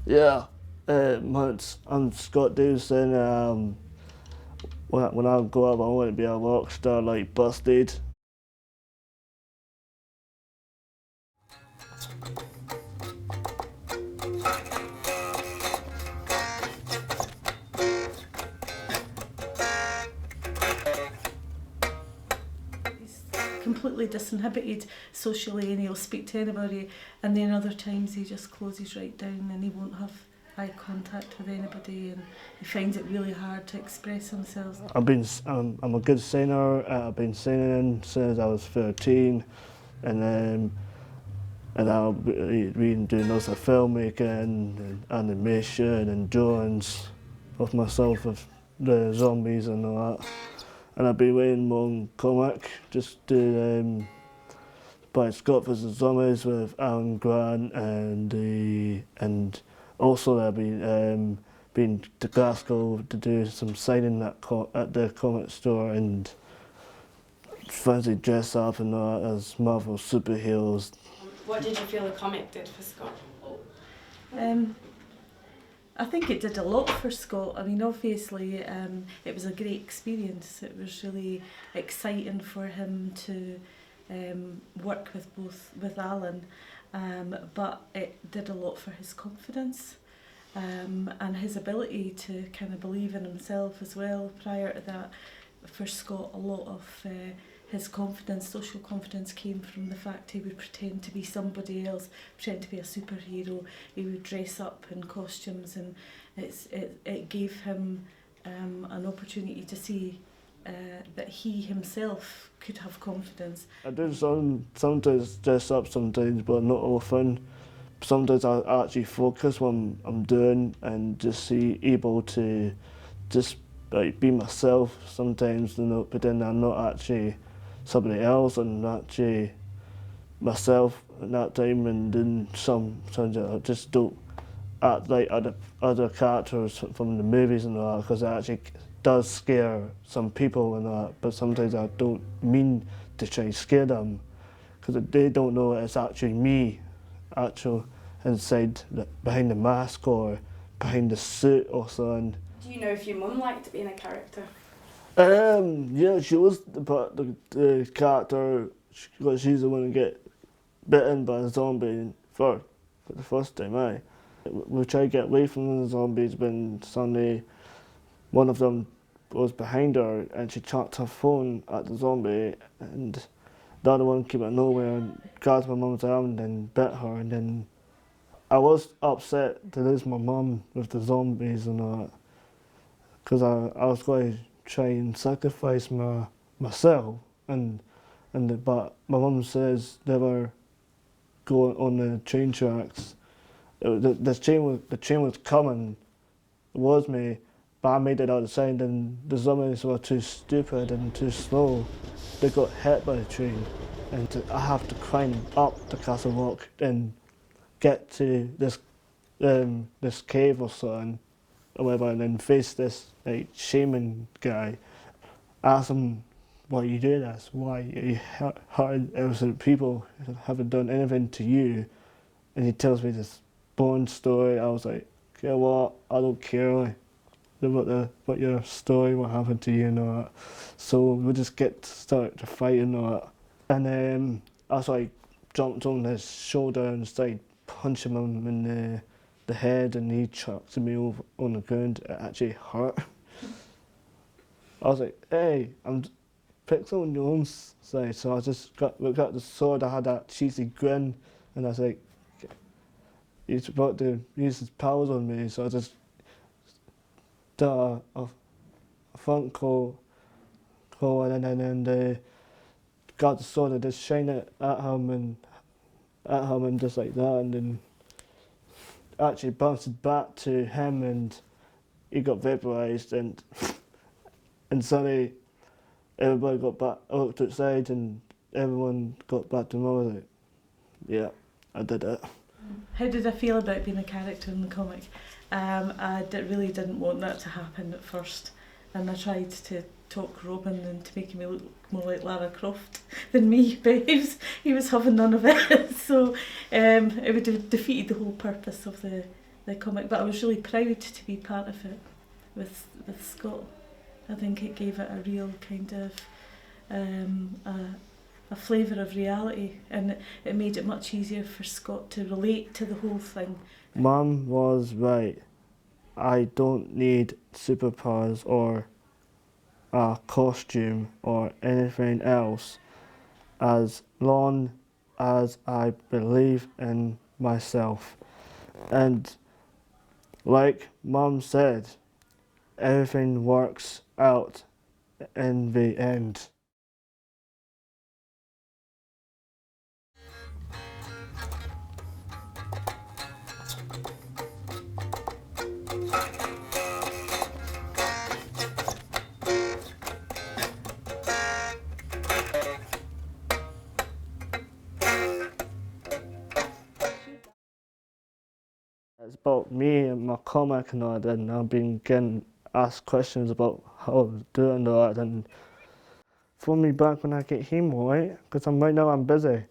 Yeah, I'm Scott Davison. When I grow up, I want to be a rock star like Busted. Completely disinhibited socially, and he'll speak to anybody, and then other times he just closes right down and he won't have eye contact with anybody, and he finds it really hard to express himself. I'm a good singer. I've been singing since I was 13, and I've been doing lots of filmmaking and animation and drawings of myself with the zombies and all that. And I've been writing one comic, just doing by Scott vs Zombies with Alan Grant and also I've been to Glasgow to do some signing at the comic store and fancy dress up and all that as Marvel superheroes. What did you feel the comic did for Scott? I think it did a lot for Scott. I mean, obviously, it was a great experience. It was really exciting for him to work with Alan, but it did a lot for his confidence and his ability to kind of believe in himself as well. Prior to that, for Scott, a lot of his confidence, social confidence, came from the fact he would pretend to be somebody else, pretend to be a superhero. He would dress up in costumes, and it gave him an opportunity to see that he himself could have confidence. I do sometimes dress up sometimes, but not often. Sometimes I actually focus what I'm doing and just able to just like be myself sometimes, pretend I'm not actually somebody else and actually myself at that time, and then sometimes I just don't act like other characters from the movies and all that, because it actually does scare some people and that, but sometimes I don't mean to try and scare them, because they don't know it's actually me, actual inside behind the mask or behind the suit or something. Do you know if your mum liked being a character? Yeah, she was the character, because she's the one who get bitten by a zombie for the first time, We tried to get away from the zombies when suddenly one of them was behind her and she chucked her phone at the zombie, and the other one came out of nowhere and grabbed my mum's arm and then bit her, and then I was upset to lose my mum with the zombies and all that, because I was going to try and sacrifice myself, but my mum says never go on the train tracks. The train was coming towards me, but I made it outside, and the zombies were too stupid and too slow. They got hit by the train, and I have to climb up the Castle Rock and get to this cave or something, or whatever, and then face this like shaman guy. Ask him, why you do this? Why you hurting innocent people who haven't done anything to you? And he tells me this born story. I was like, you know what? I don't care about your story, what happened to you and all that. So we just start to fight and all that. And I like jumped on his shoulder and started punching him in the head, and he chucked me over on the ground. It actually hurt. I was like, hey, I'm pixel on your own side. So I just looked at the sword. I had that cheesy grin, and I was like, he's about to use his powers on me. So I just did a front call, and then got the sword and just shine it at him and just like that, and then actually bounced it back to him, and he got vaporized, and suddenly everybody got back. I looked outside and everyone got back to normal. I was like, yeah, I did it. How did I feel about being a character in the comic? I really didn't want that to happen at first, and I tried to talk Robin into making me look more like Lara Croft than me, but he was having none of it. So it would have defeated the whole purpose of the comic. But I was really proud to be part of it with Scott. I think it gave it a real kind of a flavour of reality, and it made it much easier for Scott to relate to the whole thing. Mum was right. I don't need superpowers or a costume or anything else as long as I believe in myself. And like Mum said, everything works out in the end. It's about me and my comic and all that, and I've been getting asked questions about how I was doing and all that, and phone me back when I get home, alright? Because right now I'm busy.